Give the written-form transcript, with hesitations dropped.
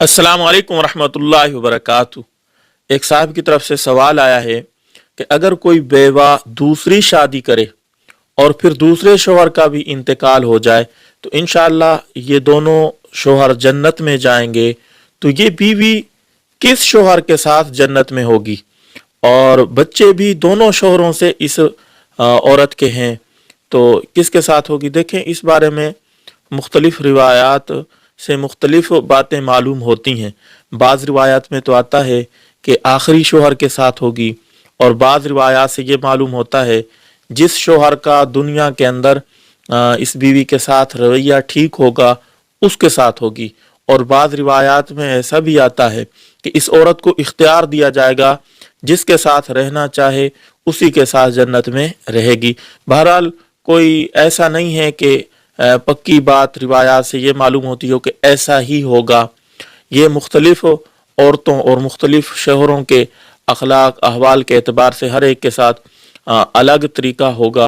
अस्सलाम वालेकुम रहमतुल्लाहि वबरकातुहू। एक साहब की तरफ से सवाल आया है कि अगर कोई बेवा दूसरी शादी करे और फिर दूसरे शोहर का भी इंतकाल हो जाए तो इंशाअल्लाह ये दोनों शोहर जन्नत में जाएंगे, तो ये बीवी किस शोहर के साथ जन्नत में होगी? और बच्चे भी दोनों शोहरों से इस औरत के हैं, तो किसके साथ होगी? देखें, इस बारे में मुख्तलिफ रिवायात से मुख्तलिफ बातें मालूम होती हैं। बाज़ रिवायात में तो आता है कि आखिरी शोहर के साथ होगी, और बाज़ रिवायात से ये मालूम होता है जिस शोहर का दुनिया के अंदर इस बीवी के साथ रवैया ठीक होगा उसके साथ होगी। और बाज़ रिवायात में ऐसा भी आता है कि इस औरत को इख्तियार दिया जाएगा, जिसके साथ रहना चाहे उसी के साथ जन्नत में रहेगी। बहरहाल कोई ऐसा नहीं है कि पक्की बात रिवायात से ये मालूम होती हो कि ऐसा ही होगा। ये मुख्तलिफ औरतों और मुख्तलिफ शोहरों के अखलाक अहवाल के एतबार से हर एक के साथ अलग तरीका होगा।